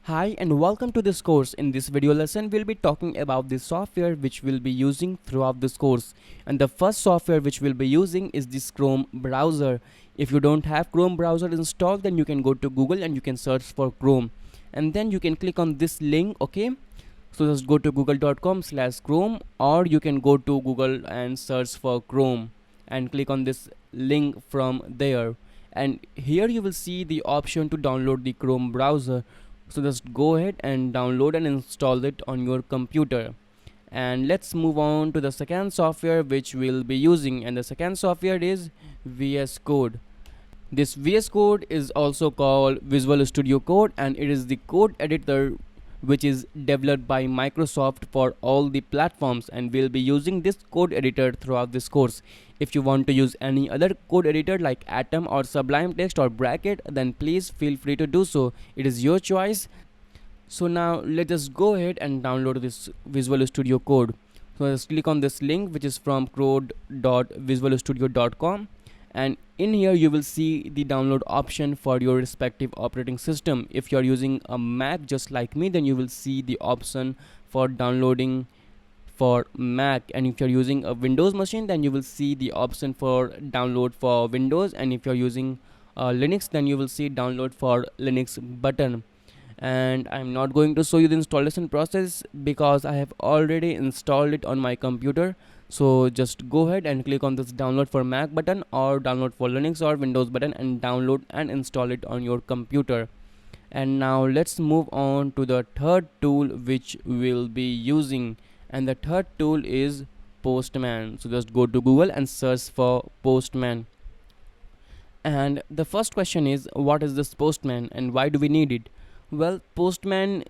Hi and welcome to this course. In this video lesson, we'll be talking about the software which we'll be using throughout this course. And the first software which we'll be using is this Chrome browser. If you don't have Chrome browser installed, then you can go to Google and you can search for Chrome. And then you can click on this link, okay? So just go to google.com/Chrome, or you can go to Google and search for Chrome and click on this link from there. And here you will see the option to download the Chrome browser. So just go ahead and download and install it on your computer. And let's move on to the second software which we'll be using, and the second software is VS Code. This VS Code is also called Visual Studio Code, and it is the code editor which is developed by Microsoft for all the platforms, and we'll be using this code editor throughout this course. If you want to use any other code editor like Atom or Sublime Text or Bracket, then please feel free to do so. It is your choice. So now let us go ahead and download this Visual Studio Code. So just click on this link which is from code.visualstudio.com, and in here you will see the download option for your respective operating system. If you are using a Mac just like me, then you will see the option for downloading for Mac, and if you're using a Windows machine, then you will see the option for download for Windows, and if you're using Linux, then you will see download for Linux button. And I'm not going to show you the installation process because I have already installed it on my computer. So just go ahead and click on this download for Mac button or download for Linux or Windows button and download and install it on your computer. And now let's move on to the third tool which we'll be using, and the third tool is Postman. So just go to Google and search for Postman. And the first question is, what is this Postman and why do we need it? Well, Postman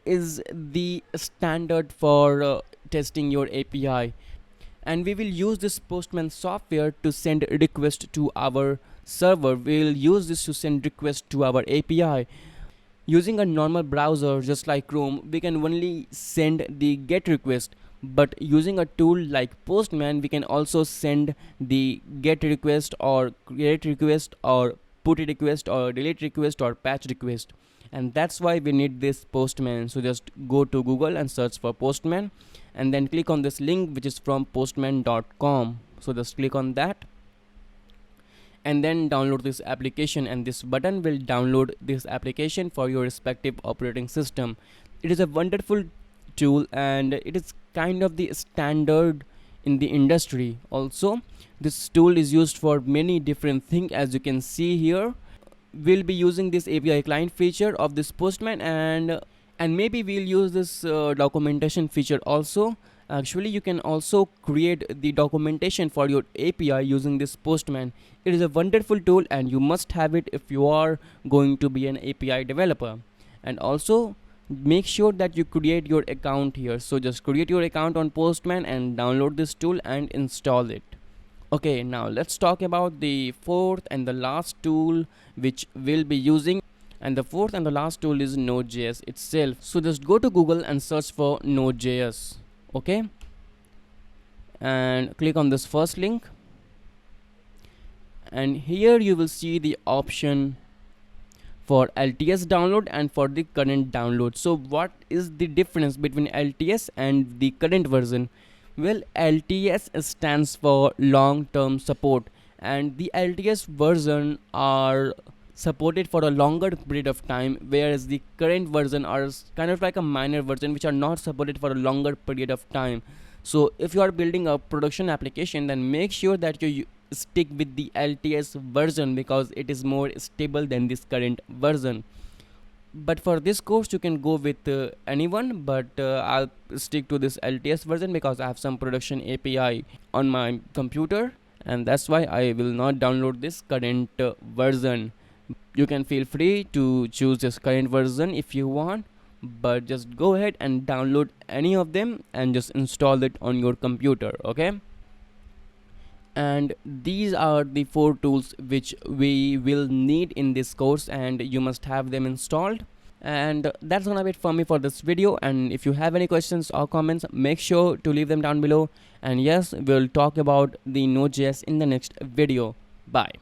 is the standard for testing your API, and we will use this Postman software to send request to our server. We'll use this to send request to our API. Using a normal browser just like Chrome, we can only send the GET request, but using a tool like Postman, we can also send the GET request or create request or put request or delete request or patch request, and that's why we need this Postman. So just go to Google and search for Postman, and then click on this link which is from postman.com. So just click on that and then download this application, and this button will download this application for your respective operating system. It is a wonderful tool and it is kind of the standard in the industry. Also, this tool is used for many different things. As you can see here, we'll be using this API client feature of this Postman, and maybe we'll use this documentation feature also. Actually, you can also create the documentation for your API using this Postman. It is a wonderful tool and you must have it if you are going to be an API developer. And also make sure that you create your account here. So just create your account on Postman and download this tool and install it. Okay, now let's talk about the fourth and the last tool which we'll be using. And the fourth and the last tool is Node.js itself. So just go to Google and search for Node.js. Okay, and click on this first link, and here you will see the option for LTS download and for the current download. So what is the difference between LTS and the current version? Well, LTS stands for long-term support, and the LTS version are supported for a longer period of time, whereas the current version are kind of like a minor version which are not supported for a longer period of time. So if you are building a production application, then make sure that you stick with the LTS version because it is more stable than this current version. But for this course you can go with anyone, but I'll stick to this LTS version because I have some production API on my computer, and that's why I will not download this current version. You can feel free to choose this current version if you want, but just go ahead and download any of them and just install it on your computer. Okay, and these are the four tools which we will need in this course, and you must have them installed. And that's gonna be it for me for this video, and if you have any questions or comments, make sure to leave them down below. And yes, we'll talk about the Node.js in the next video. Bye.